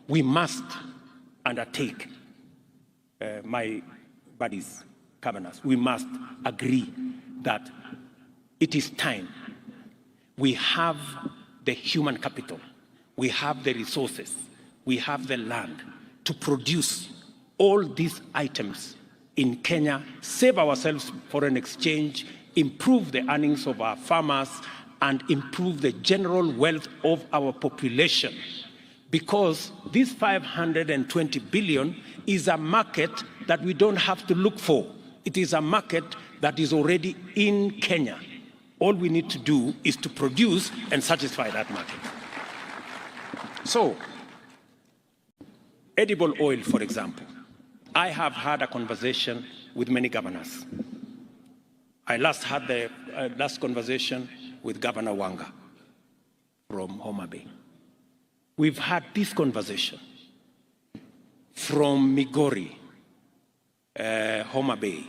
we must undertake, my buddies, governors, we must agree that it is time. We have the human capital, we have the resources, we have the land to produce all these items in Kenya, save ourselves foreign exchange, improve the earnings of our farmers, and improve the general wealth of our population. Because this 520 billion is a market that we don't have to look for. It is a market that is already in Kenya. All we need to do is to produce and satisfy that market. So, edible oil, for example, I have had a conversation with many governors. I last had the last conversation with Governor Wanga from Homa Bay. We've had this conversation from Migori, Homa Bay,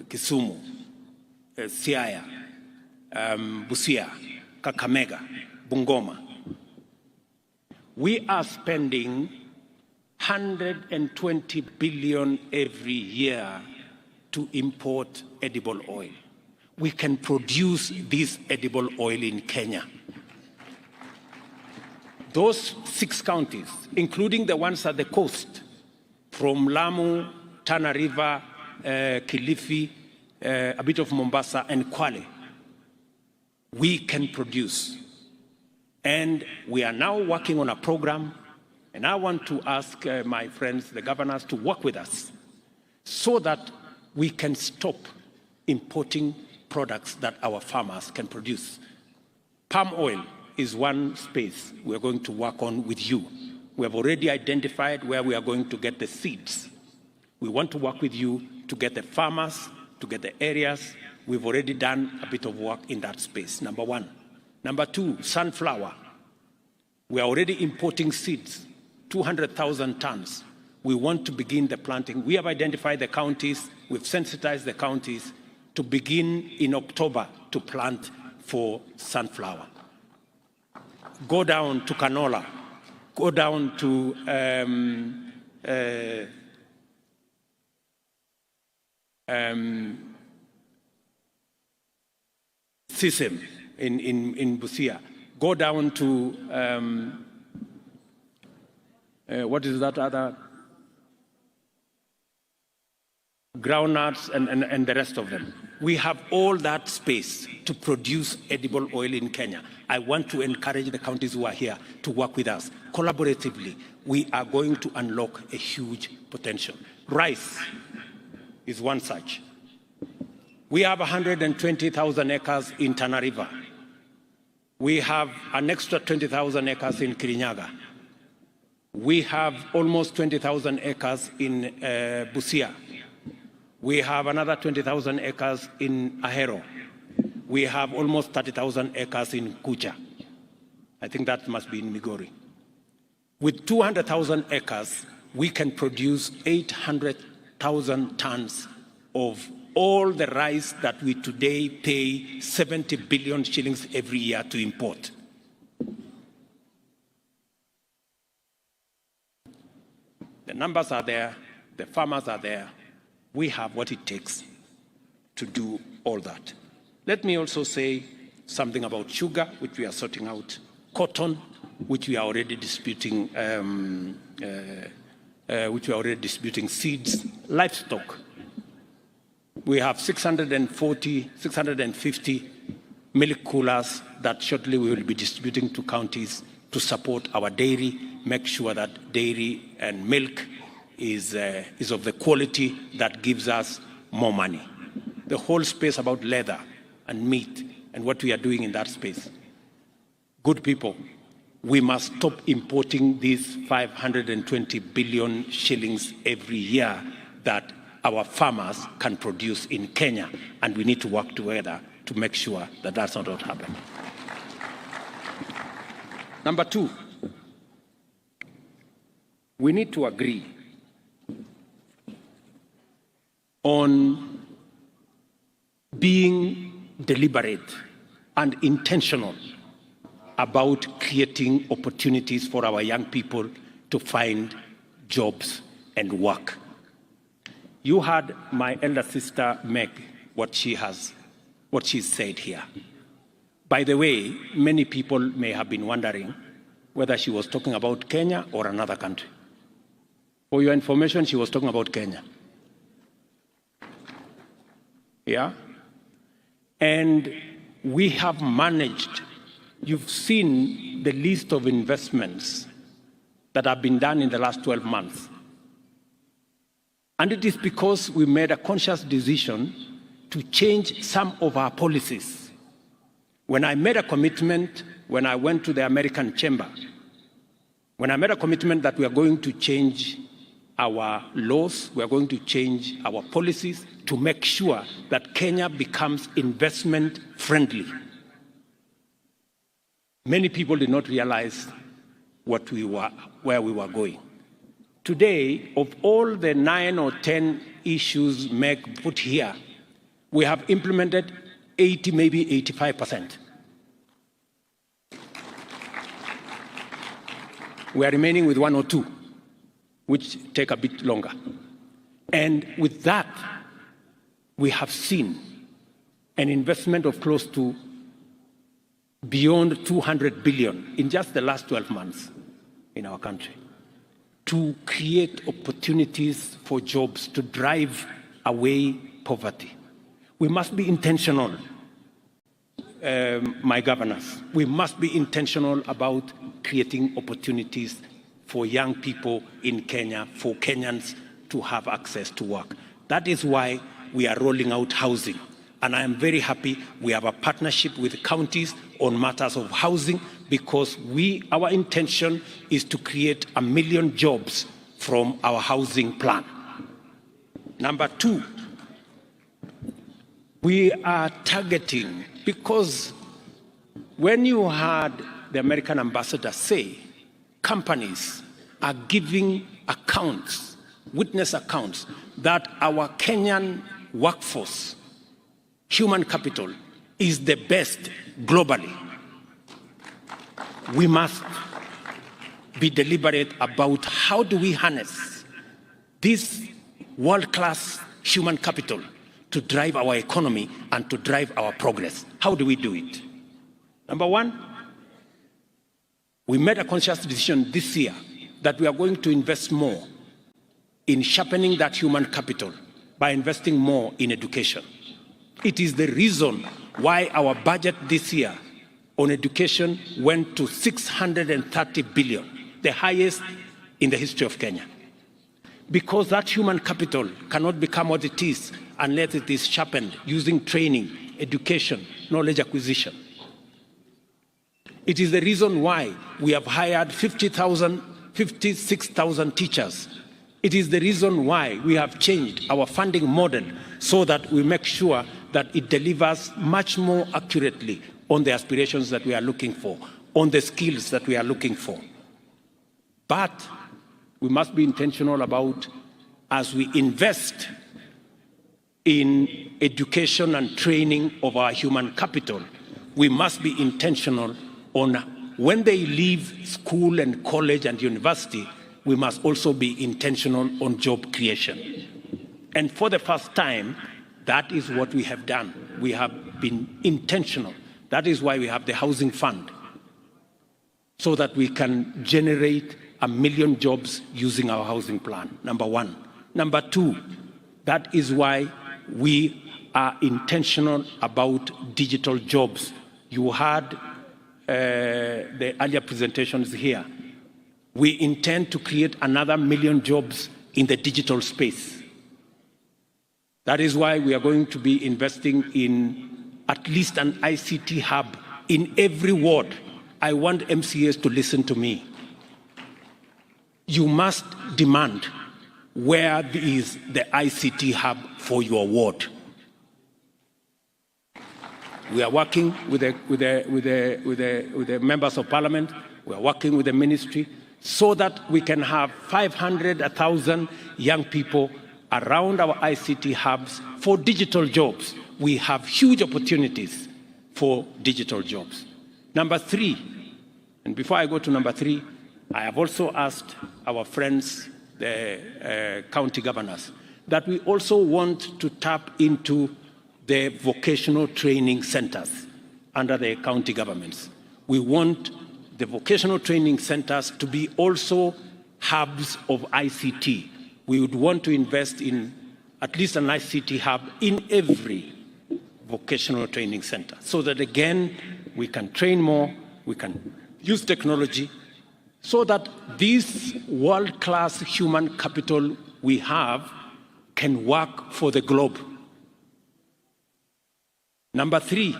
Kisumu, Siaya, Busia, Kakamega, Bungoma. We are spending 120 billion every year to import edible oil. We can produce this edible oil in Kenya. Those 6 counties, including the ones at the coast, from Lamu, Tana River, Kilifi, a bit of Mombasa, and Kwale, we can produce. And we are now working on a program, and I want to ask my friends, the governors, to work with us so that we can stop importing products that our farmers can produce. Palm oil is one space we're going to work on with you. We have already identified where we are going to get the seeds. We want to work with you to get the farmers, to get the areas. We've already done a bit of work in that space, number 1. Number 2, sunflower. We are already importing seeds, 200,000 tons. We want to begin the planting. We have identified the counties, we've sensitized the counties to begin in October to plant for sunflower. Go down to canola, go down to sesame in Busia. Go down to, what is that other? Groundnuts and the rest of them. We have all that space to produce edible oil in Kenya. I want to encourage the counties who are here to work with us. Collaboratively, we are going to unlock a huge potential. Rice is one such. We have 120,000 acres in Tana River. We have an extra 20,000 acres in Kirinyaga. We have almost 20,000 acres in Busia. We have another 20,000 acres in Ahero. We have almost 30,000 acres in Kucha. I think that must be in Migori. With 200,000 acres, we can produce 800,000 tons of all the rice that we today pay 70 billion shillings every year to import. The numbers are there, the farmers are there. We have what it takes to do all that. Let me also say something about sugar, which we are sorting out, cotton, which we are already disputing, seeds, livestock. We have 650 milk coolers that shortly we will be distributing to counties to support our dairy, make sure that dairy and milk is of the quality that gives us more money. The whole space about leather and meat and what we are doing in that space. Good people, we must stop importing these 520 billion shillings every year that our farmers can produce in Kenya, and we need to work together to make sure that that's not what happens. Number 2, we need to agree on being deliberate and intentional about creating opportunities for our young people to find jobs and work. You heard my elder sister Meg, what she said here. By the way, many people may have been wondering whether she was talking about Kenya or another country. For your information, she was talking about Kenya. Yeah? And we have managed, you've seen the list of investments that have been done in the last 12 months. And it is because we made a conscious decision to change some of our policies. When I made a commitment, when I went to the American Chamber, when I made a commitment that we are going to change our laws, we are going to change our policies to make sure that Kenya becomes investment friendly. Many people did not realize where we were going. Today, of all the 9 or 10 issues Meg put here, we have implemented 80, maybe 85%. We are remaining with 1 or 2, which take a bit longer. And with that, we have seen an investment of close to beyond 200 billion in just the last 12 months in our country to create opportunities for jobs, to drive away poverty. We must be intentional, my governors. We must be intentional about creating opportunities for young people in Kenya, for Kenyans to have access to work. That is why we are rolling out housing. And I am very happy we have a partnership with counties on matters of housing, because our intention is to create 1 million jobs from our housing plan. Number 2, we are targeting, because when you heard the American ambassador say, companies are giving accounts, witness accounts, that our Kenyan workforce, human capital, is the best globally. We must be deliberate about how do we harness this world-class human capital to drive our economy and to drive our progress. How do we do it? Number 1, we made a conscious decision this year that we are going to invest more in sharpening that human capital by investing more in education. It is the reason why our budget this year on education went to 630 billion, the highest in the history of Kenya. Because that human capital cannot become what it is unless it is sharpened using training, education, knowledge acquisition. It is the reason why we have hired 56,000 teachers. It is the reason why we have changed our funding model so that we make sure that it delivers much more accurately on the aspirations that we are looking for, on the skills that we are looking for. But we must be intentional about, as we invest in education and training of our human capital, we must be intentional on when they leave school and college and university, we must also be intentional on job creation. And for the first time, that is what we have done. We have been intentional. That is why we have the housing fund, so that we can generate 1 million jobs using our housing plan, number 1. Number 2, that is why we are intentional about digital jobs. You heard the earlier presentations here. We intend to create another 1 million jobs in the digital space. That is why we are going to be investing in at least an ICT hub in every ward. I want MCAs to listen to me. You must demand where is the ICT hub for your ward. We are working with the members of parliament. We are working with the ministry so that we can have 500, 1,000 young people around our ICT hubs for digital jobs. We have huge opportunities for digital jobs. Number 3, and before I go to number 3, I have also asked our friends, the county governors, that we also want to tap into the vocational training centers under the county governments. We want the vocational training centers to be also hubs of ICT. We would want to invest in at least an ICT hub in every vocational training center, so that again, we can train more, we can use technology, so that this world-class human capital we have can work for the globe. Number 3,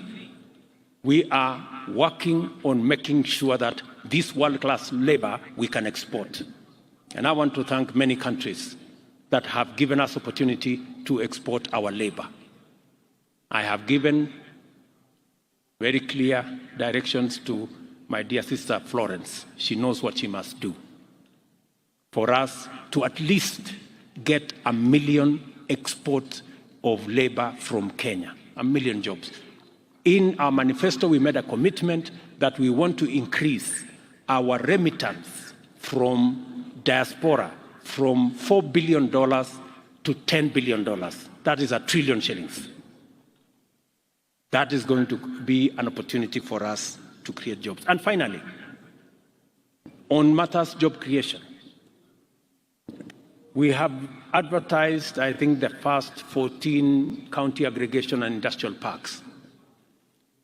we are working on making sure that this world-class labor we can export. And I want to thank many countries that have given us opportunity to export our labor. I have given very clear directions to my dear sister Florence. She knows what she must do for us to at least get 1 million exports of labor from Kenya, 1 million jobs. In our manifesto, we made a commitment that we want to increase our remittance from diaspora from $4 billion to $10 billion. That is 1 trillion shillings. That is going to be an opportunity for us to create jobs. And finally, on matters job creation, we have advertised, I think, the first 14 county aggregation and industrial parks.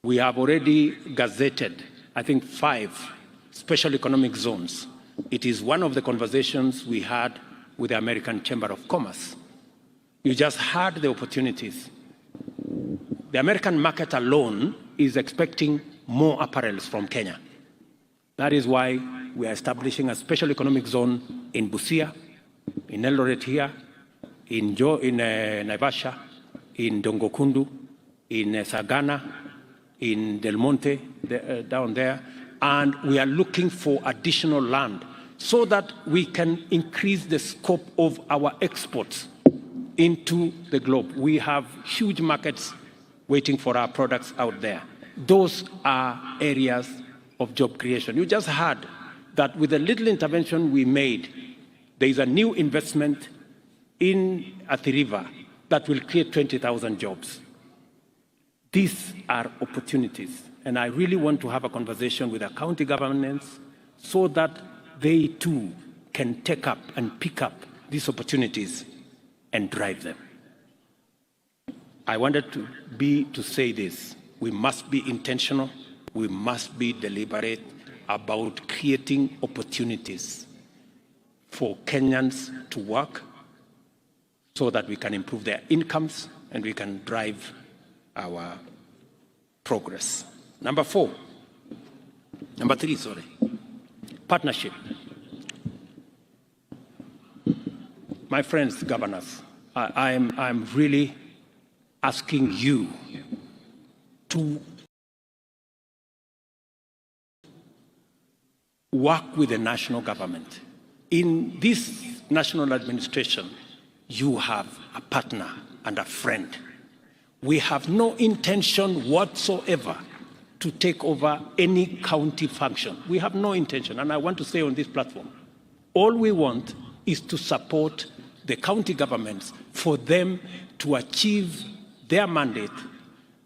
We have already gazetted, I think, 5 special economic zones. It is one of the conversations we had with the American Chamber of Commerce. You just heard the opportunities. The American market alone is expecting more apparels from Kenya. That is why we are establishing a special economic zone in Busia, in Eldoret here, in Naivasha, in Dongokundu, in Sagana, in Del Monte, down there. And we are looking for additional land so that we can increase the scope of our exports into the globe. We have huge markets waiting for our products out there. Those are areas of job creation. You just heard that with the little intervention we made, there is a new investment in Athi River that will create 20,000 jobs. These are opportunities, and I really want to have a conversation with our county governments so that they too can take up and pick up these opportunities and drive them. I wanted to say this. We must be intentional. We must be deliberate about creating opportunities for Kenyans to work so that we can improve their incomes and we can drive our progress. Number 3, partnership. My friends, governors, I'm really asking you to work with the national government. In this national administration, you have a partner and a friend. We have no intention whatsoever to take over any county function. We have no intention, and I want to say on this platform, all we want is to support the county governments for them to achieve their mandate,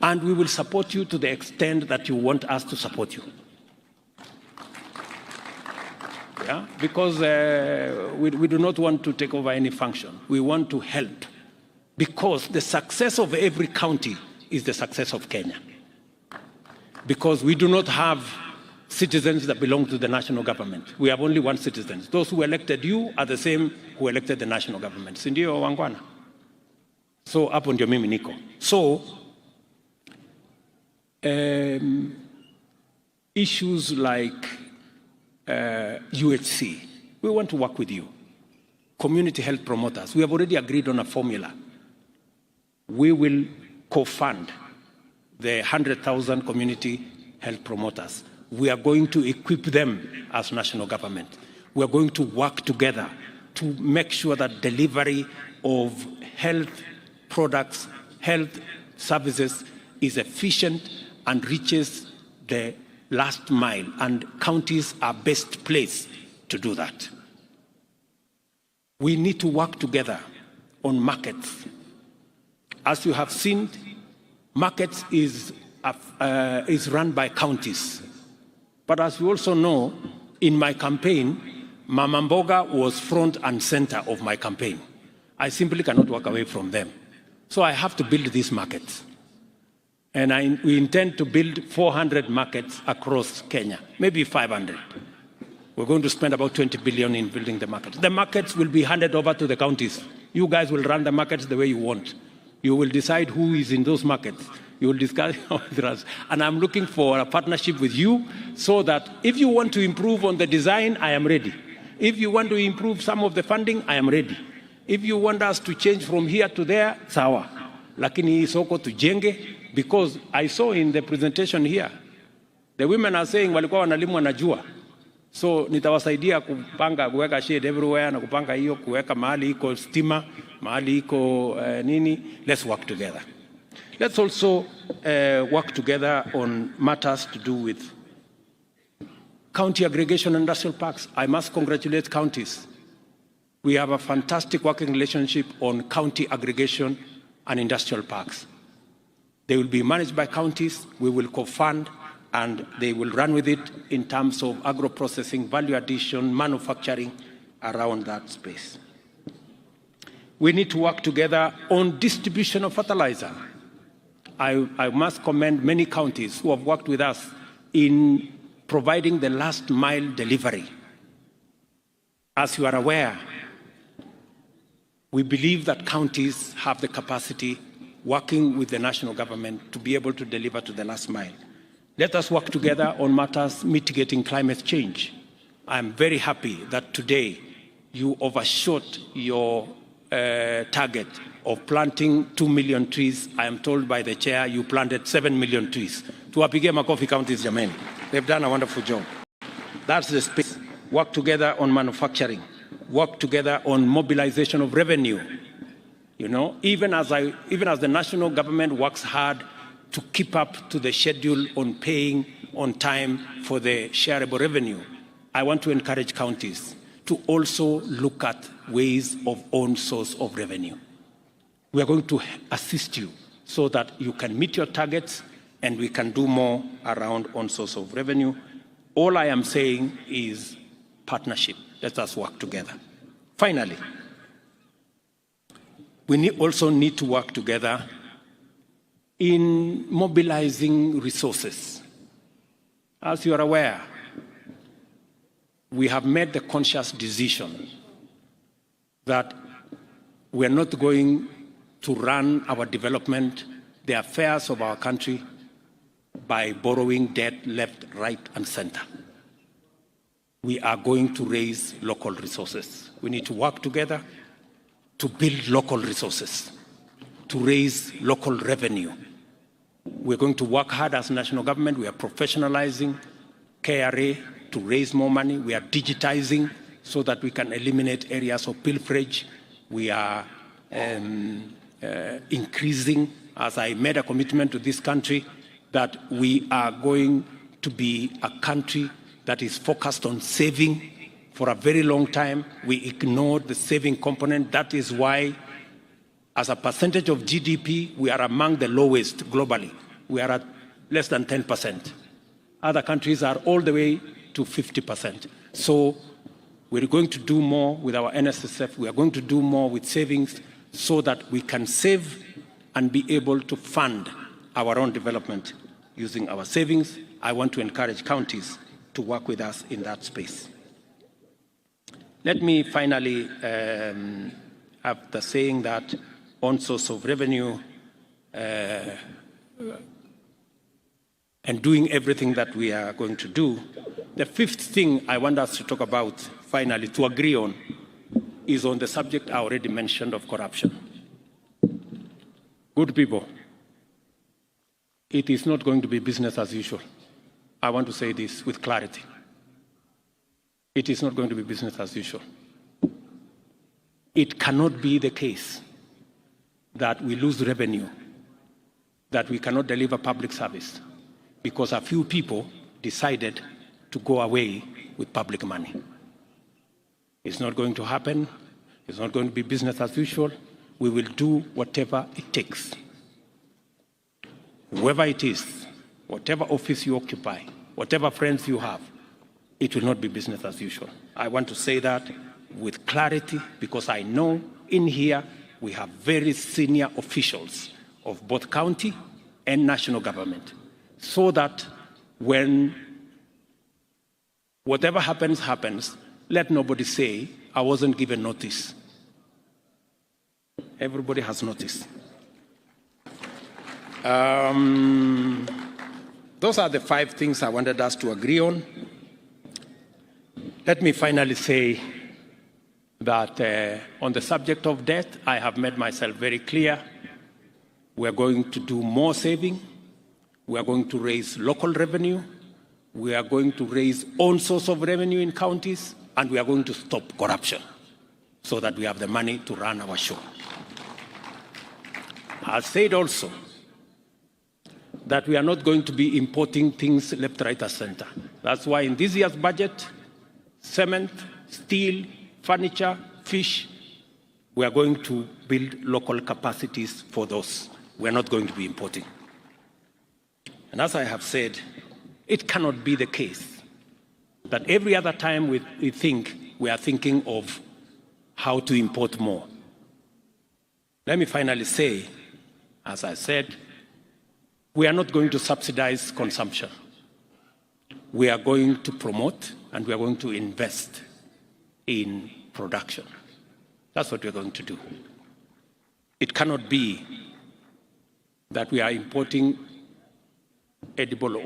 and we will support you to the extent that you want us to support you. Yeah? Because we do not want to take over any function. We want to help. Because the success of every county is the success of Kenya. Because we do not have citizens that belong to the national government. We have only one citizen. Those who elected you are the same who elected the national government. Si ndio wangwana? So hapo ndio mimi niko. So issues like UHC, we want to work with you. Community health promoters, we have already agreed on a formula. We will co-fund the 100,000 community health promoters. We are going to equip them as national government. We are going to work together to make sure that delivery of health products, health services is efficient and reaches the last mile, and counties are best placed to do that. We need to work together on markets. As you have seen, markets is run by counties. But as you also know, in my campaign, Mama Mboga was front and center of my campaign. I simply cannot walk away from them. So I have to build these markets. And we intend to build 400 markets across Kenya, maybe 500. We're going to spend about 20 billion in building the markets. The markets will be handed over to the counties. You guys will run the markets the way you want. You will decide who is in those markets. You will discuss with us. And I'm looking for a partnership with you so that if you want to improve on the design, I am ready. If you want to improve some of the funding, I am ready. If you want us to change from here to there, sawa. Lakini soko tujenge, because I saw in the presentation here, the women are saying walikuwa wanalimwa na jua. So nitawasaidia kupanga kuweka shade everywhere na kupanga hiyo kuweka mahali iko stima, mahali iko nini. Let's work together. Let's also work together on matters to do with county aggregation and industrial parks. I must congratulate counties. We have a fantastic working relationship on county aggregation and industrial parks. They will be managed by counties. We will co-fund, and they will run with it in terms of agro-processing, value addition, manufacturing around that space. We need to work together on distribution of fertilizer. I must commend many counties who have worked with us in providing the last mile delivery. As you are aware, we believe that counties have the capacity, working with the national government, to be able to deliver to the last mile. Let us work together on matters mitigating climate change. I'm very happy that today you overshot your target of planting 2 million trees. I am told by the chair you planted 7 million trees. Tuwapige makofi counties jamani. They've done a wonderful job. That's the space. Work together on manufacturing. Work together on mobilization of revenue. You know, even as the national government works hard to keep up to the schedule on paying on time for the shareable revenue, I want to encourage counties to also look at ways of own source of revenue. We are going to assist you so that you can meet your targets and we can do more around own source of revenue. All I am saying is partnership. Let us work together. Finally, we also need to work together in mobilizing resources. As you are aware, we have made the conscious decision that we are not going to run our development, the affairs of our country, by borrowing debt left, right, and center. We are going to raise local resources. We need to work together to build local resources, to raise local revenue. We're going to work hard as national government. We are professionalizing KRA to raise more money. We are digitizing so that we can eliminate areas of pilferage. We are increasing, as I made a commitment to this country, that we are going to be a country that is focused on saving. For a very long time, we ignored the saving component. That is why, as a percentage of GDP, we are among the lowest globally. We are at less than 10%. Other countries are all the way to 50%. So we're going to do more with our NSSF. We are going to do more with savings so that we can save and be able to fund our own development using our savings. I want to encourage counties to work with us in that space. Let me finally have the saying that on source of revenue and doing everything that we are going to do. The fifth thing I want us to talk about, finally, to agree on, is on the subject I already mentioned of corruption. Good people, it is not going to be business as usual. I want to say this with clarity. It is not going to be business as usual. It cannot be the case that we lose revenue, that we cannot deliver public service because a few people decided to go away with public money. It's not going to happen. It's not going to be business as usual. We will do whatever it takes. Whoever it is, whatever office you occupy, whatever friends you have, it will not be business as usual. I want to say that with clarity because I know in here we have very senior officials of both county and national government, so that when whatever happens, happens, let nobody say, I wasn't given notice. Everybody has notice. Those are the 5 things I wanted us to agree on. Let me finally say that on the subject of debt, I have made myself very clear. We are going to do more saving. We are going to raise local revenue. We are going to raise own source of revenue in counties, and we are going to stop corruption so that we have the money to run our show. I said also that we are not going to be importing things left, right, and center. That's why in this year's budget, cement, steel, furniture, fish, we are going to build local capacities for those. We are not going to be importing. And as I have said, it cannot be the case that every other time we think, we are thinking of how to import more. Let me finally say, as I said, we are not going to subsidize consumption. We are going to promote and we are going to invest in production. That's what we are going to do. It cannot be that we are importing edible